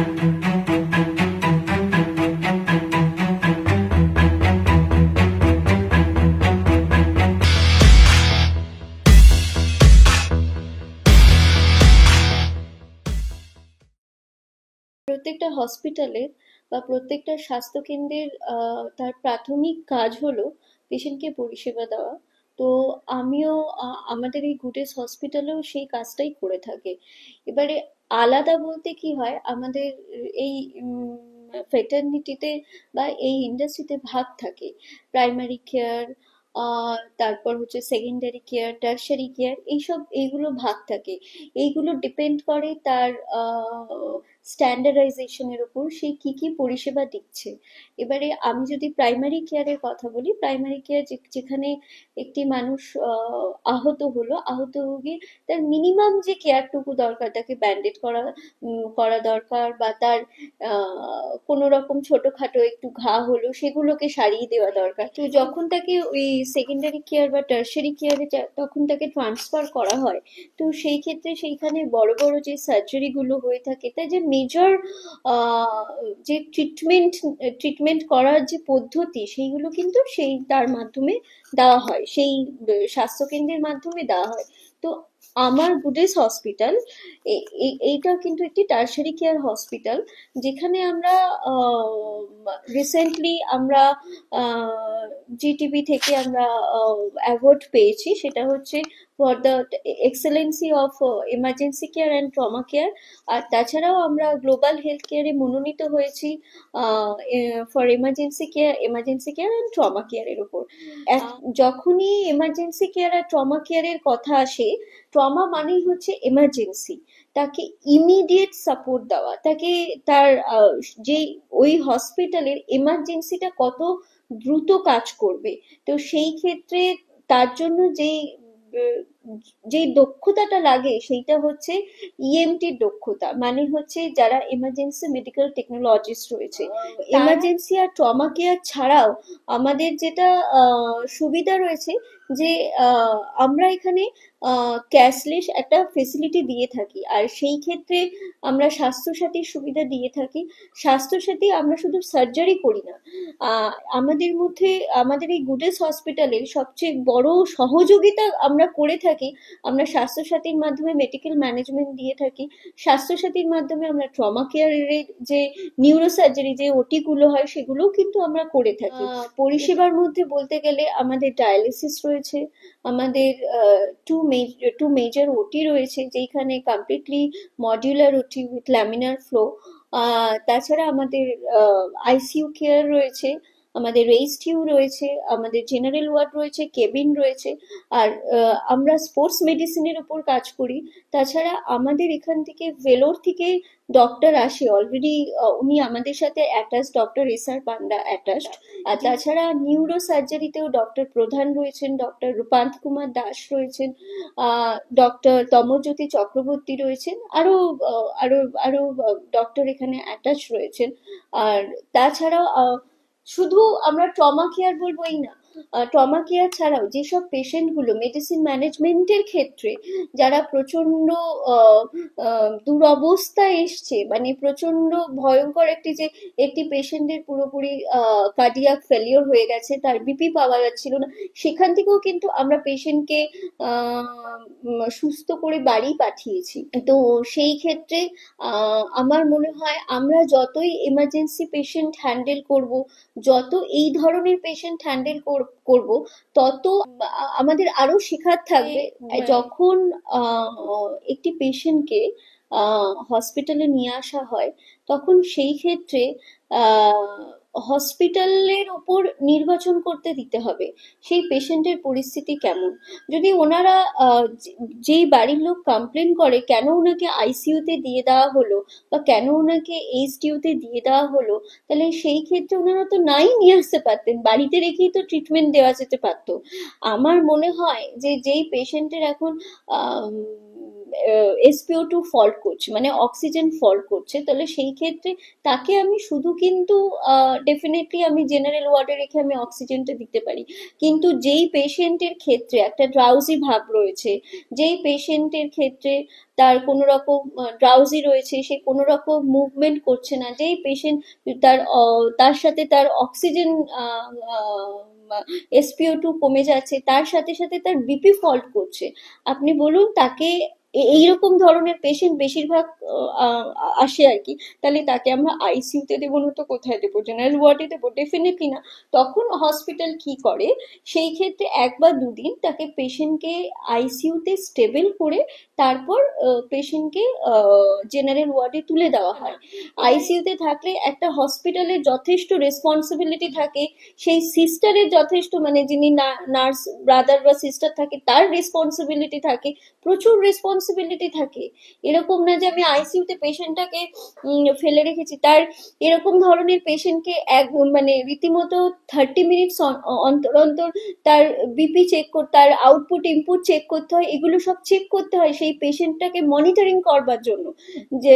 প্রত্যেকটা হসপিটালের বা প্রত্যেকটা স্বাস্থ্যকেন্দ্রের তার প্রাথমিক কাজ হলো পেশেন্টকে পরিষেবা দেওয়া। তো আমিও আমাদের এই গুডেস হসপিটালেও সেই কাজটাই করে থাকে। এবারে আলাদা বলতে কি হয়, আমাদের এই ফেটার্নিটিতে বা এই ইন্ডাস্ট্রিতে ভাগ থাকে। প্রাইমারি কেয়ার, তারপর হচ্ছে সেকেন্ডারি কেয়ার, টারশারি কেয়ার, এইগুলো ভাগ থাকে। এইগুলো ডিপেন্ড করে তার স্ট্যান্ডার্ডাইজেশনের উপর, সে কি কি পরিষেবা দিচ্ছে। এবারে আমি যদি প্রাইমারি কেয়ারের কথা বলি, প্রাইমারি কেয়ার যেখানে একটি মানুষ আহত রোগীর তার মিনিমাম যে কেয়ারটুকু দরকার, তাকে ব্যান্ডেড করা দরকার, বা তার কোনো রকম ছোটখাটো একটু ঘা হলো সেগুলোকে সারিয়ে দেওয়া দরকার। তো যখন তাকে ওই সেকেন্ডারি কেয়ার বা টারশারি কেয়ারে তখন তাকে ট্রান্সফার করা হয়, তো সেই ক্ষেত্রে সেইখানে বড় বড় যে সার্জারি গুলো হয়ে থাকে, তাই যে মেজর যে ট্রিটমেন্ট করার যে পদ্ধতি, সেইগুলো কিন্তু তার মাধ্যমে দেওয়া হয়, সেই স্বাস্থ্যকেন্দ্রের মাধ্যমে দেওয়া হয়। তো আমার গুডেস হসপিটাল এইটা কিন্তু একটি টারশারি কেয়ার হসপিটাল, যেখানে আমরা রিসেন্টলি আমরা জিটিবি থেকে আমরা অ্যাওয়ার্ড পেয়েছি, সেটা হচ্ছে for the excellency of emergency care and trauma care. আর তাছাড়াও আমরা গ্লোবাল হেলথ কেয়ারে মনোনীত হয়েছি for emergency care and trauma কেয়ারের উপর। যখনই এমার্জেন্সি কেয়ার আর ট্রমা কেয়ারের কথা আসে, ট্রমা মানেই হচ্ছে এমার্জেন্সি, তাকে ইমিডিয়েট সাপোর্ট দেওয়া, তাকে তার যে ওই হসপিটালের এমার্জেন্সিটা কত দ্রুত কাজ করবে। তো সেই ক্ষেত্রে তার জন্য যেই দক্ষতাটা লাগে সেইটা হচ্ছে ইএমটির দক্ষতা, মানে হচ্ছে যারা এমার্জেন্সি মেডিকেল টেকনোলজিস্ট রয়েছে। এমার্জেন্সি আর ট্রমা কেয়ার ছাড়াও আমাদের যেটা সুবিধা রয়েছে, যে আমরা এখানে ক্যাশলেস একটা ফেসিলিটি দিয়ে থাকি, আর সেই ক্ষেত্রে আমরা স্বাস্থ্যসাথীর সুবিধা দিয়ে থাকি। স্বাস্থ্যসাথী আমরা শুধু সার্জারি করি না, আমাদের মধ্যে আমাদের এই গুডেস হসপিটালের সবচেয়ে বড় সহযোগিতা আমরা করে থাকি, আমরা স্বাস্থ্যসাথীর মাধ্যমে মেডিকেল ম্যানেজমেন্ট দিয়ে থাকি। স্বাস্থ্যসাথীর মাধ্যমে আমরা ট্রমা কেয়ারের যে নিউরো সার্জারি যে ওটি গুলো হয় সেগুলোও কিন্তু আমরা করে থাকি। পরিষেবার মধ্যে বলতে গেলে আমাদের ডায়ালিসিস রয়েছে, আমাদের টু মেজর ওটি রয়েছে, যেখানে completely modular OT with laminar flow. তাছাড়া আমাদের আইসিইউ কেয়ার রয়েছে, আমাদের রেইসড রয়েছে, আমাদের জেনারেল ওয়ার্ড রয়েছে, কেবিন রয়েছে। আর আমরা স্পোর্টস মেডিসিনের উপর কাজ করি। তাছাড়া আমাদের এখান থেকে ভেলোর থেকে ডক্টর আসে অলরেডি, উনি আমাদের সাথে অ্যাটাচ, ডক্টর এসআর পান্ডা অ্যাটাচড। আর তাছাড়া নিউরো সার্জারিতেও ডক্টর প্রধান রয়েছেন, ডক্টর রূপান্ত কুমার দাস রয়েছেন, ডক্টর তমজ্যোতি চক্রবর্তী রয়েছেন, আরো আরো আরো ডক্টর এখানে অ্যাটাচ রয়েছেন। আর তাছাড়াও শুধু আমরা ট্রমা কেয়ার বলবো এই না, ট্রমা কেয়ার ছাড়াও যেসব পেশেন্ট গুলো মেডিসিন ম্যানেজমেন্টের ক্ষেত্রে যারা প্রচন্ড দুরবস্থায় এসছে, মানে প্রচন্ড ভয়ঙ্কর একটি পেশেন্টের পুরোপুরি কার্ডিয়াক ফেলিওর হয়ে গেছে, তার বিপি পাওয়া যাচ্ছিল না, সেখান থেকেও কিন্তু আমরা পেশেন্টকে সুস্থ করে বাড়ি পাঠিয়েছি। তো সেই ক্ষেত্রে আমার মনে হয় আমরা যতই এমার্জেন্সি পেশেন্ট হ্যান্ডেল করব, যত এই ধরনের পেশেন্ট হ্যান্ডেল করব, তত আমাদের আরো শেখার থাকবে। যখন একটি পেশেন্টকে হসপিটালে নিয়ে আসা হয়, তখন সেই ক্ষেত্রে হসপিটালের ওপর নির্বাচন করতে দিতে হবে সেই পেশেন্টের পরিস্থিতি কেমন। যদি ওনারা যেই বাড়ির লোক কমপ্লেন করে কেন ওনাকে আইসিইউতে দিয়ে দেওয়া হলো বা কেন ওনাকে এইচডিইউতে দিয়ে দেওয়া হলো, তাহলে সেই ক্ষেত্রে ওনারা তো নাই নিয়ে আসতে পারতেন, বাড়িতে রেখেই তো ট্রিটমেন্ট দেওয়া যেতে পারতো। আমার মনে হয় যে যেই পেশেন্টের এখন SpO2 ফল্ট করছে, মানে অক্সিজেন ফল্ট করছে, তাহলে সেই ক্ষেত্রে তাকে আমি শুধু কিন্তু ডেফিনেটলি আমি জেনারেল ওয়ার্ডে রেখে আমি অক্সিজেনটা দিতে পারি। কিন্তু যেই পেশেন্টের ক্ষেত্রে একটা ড্রাউজি ভাব রয়েছে, যেই পেশেন্টের ক্ষেত্রে তার কোনো রকম ড্রাউজি রয়েছে, সে কোনো রকম মুভমেন্ট করছে না, যেই পেশেন্ট তার সাথে তার অক্সিজেন SpO2 কমে যাচ্ছে, তার সাথে সাথে তার বিপি ফল্ট করছে, আপনি বলুন তাকে এইরকম ধরনের পেশেন্ট বেশিরভাগ আহ, আসে আর কি, তাহলে তাকে আমরা আইসিইউ তে দেবো না তো কোথায় দেবো? জেনারেল ওয়ার্ডে দেবো? ডেফিনেটলি না। তখন হসপিটাল কি করে, সেই ক্ষেত্রে 1 বা 2 দিন তাকে পেশেন্টকে আইসিইউ তে স্টেবল করে তারপর পেশেন্টকে জেনারেল ওয়ার্ডে তুলে দেওয়া হয়। আইসিইউ তে থাকলে একটা হসপিটালের যথেষ্ট রেসপন্সিবিলিটি থাকে, সেই সিস্টারের যথেষ্ট, মানে যিনি নার্স ব্রাদার বা সিস্টার থাকে তার রেসপন্সিবিলিটি থাকে, প্রচুর রেসপন্সিবিলিটি থাকে। এরকম না যে আমি আইসিইউ তে পেশেন্টটাকে ফেলে রেখেছি। তার এরকম ধরনের পেশেন্টকে মানে রীতিমতো 30 মিনিটস অন্তর অন্তর তার বিপি চেক করতে, তার আউটপুট ইনপুট চেক করতে হয়, এগুলো সব চেক করতে হয় সেই পেশেন্টটাকে মনিটরিং করবার জন্য। যে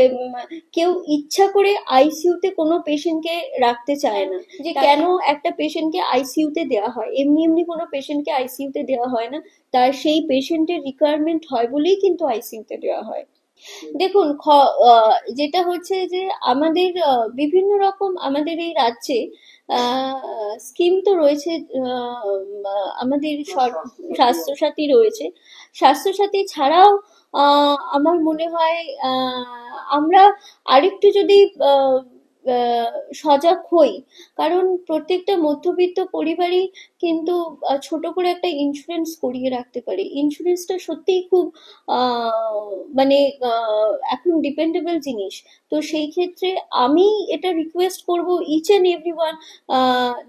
কেউ ইচ্ছা করে আইসিইউ তে কোনো পেশেন্টকে রাখতে চায় না, যে কেন একটা পেশেন্টকে আইসিইউ তে দেওয়া হয়, এমনি এমনি কোনো পেশেন্টকে আইসিইউ তে দেওয়া হয় না, তার সেই পেশেন্টের রিকোয়ারমেন্ট হয় বলেই কিন্তু আইসিইউ তে দেওয়া হয়। দেখুন যেটা হচ্ছে যে আমাদের বিভিন্ন রকম আমাদের এই রাজ্যে স্কিম তো রয়েছে। আমাদের স্বাস্থ্যসাথী রয়েছে। স্বাস্থ্যসাথী ছাড়াও আমার মনে হয় আমরা আরেকটু যদি আহ, আহ, সজাগ হই, কারণ প্রত্যেকটা মধ্যবিত্ত পরিবারই কিন্তু ছোট করে একটা ইন্স্যুরেন্স করিয়ে রাখতে পারে। ইন্স্যুরেন্সটা সত্যিই খুব মানে এখন ডিপেন্ডেবল জিনিস। তো সেই ক্ষেত্রে আমি এটা রিকোয়েস্ট করব, each and everyone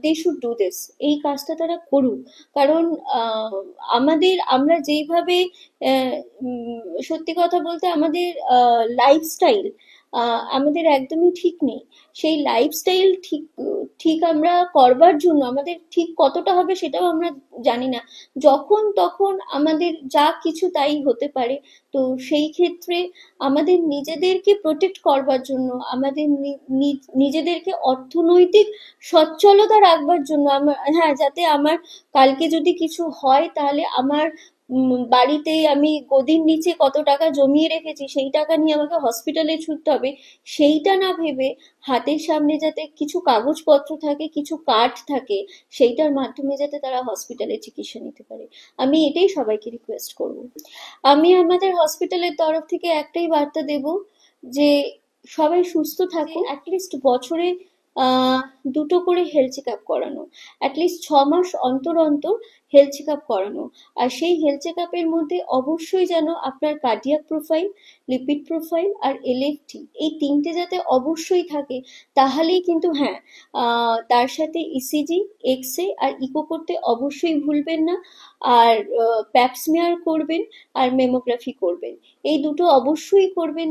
they should do this, এই কাজটা তারা করুক। কারণ আমরা যেইভাবে সত্যি কথা বলতে আমাদের লাইফস্টাইল আমাদের একদমই ঠিক নেই। সেই লাইফস্টাইল ঠিক ঠিক আমরা করবার জন্য আমাদের ঠিক কতটা হবে সেটাও আমরা জানি না। যখন তখন আমাদের যা কিছু তাই হতে পারে। তো সেই ক্ষেত্রে আমাদের নিজেদেরকে প্রোটেক্ট করবার জন্য, আমাদের নিজেদেরকে অর্থনৈতিক সচ্ছলতা রাখবার জন্য, হ্যাঁ, যাতে আমার কালকে যদি কিছু হয় তাহলে আমার বাড়িতে আমি গদির নিচে কত টাকা জমিয়ে রেখেছি সেই টাকা নিয়ে আমাকে হসপিটালে ছুটতে হবে, সেইটা না ভেবে হাতের সামনে যাতে কিছু কাগজপত্র থাকে, কিছু কার্ড থাকে, সেইটার মাধ্যমে যাতে তারা হসপিটালে চিকিৎসা নিতে পারে। আমি এটাই সবাইকে রিকোয়েস্ট করব। আমি আমাদের হসপিটালের তরফ থেকে একটাই বার্তা দেব, যে সবাই সুস্থ থাকুন। অ্যাটলিস্ট বছরে 2টো করে হেলথ চেক আপ করানো, অ্যাটলিস্ট 6 মাস অন্তর অন্তর হেলথ চেক আপ করানো। আর সেই হেলথ চেক আপের মধ্যে অবশ্যই যেন আপনার কার্ডিয়াক প্রোফাইল, লিপিড প্রোফাইল আর এলএফটি, এই 3টে যাতে অবশ্যই থাকে। তাহলেই কিন্তু, হ্যাঁ, তার সাথে ইসিজি, এক্সরে আর ইকো করতে অবশ্যই ভুলবেন না। আর প্যাপস্মিয়ার করবেন আর মেমোগ্রাফি করবেন, এই দুটো অবশ্যই করবেন।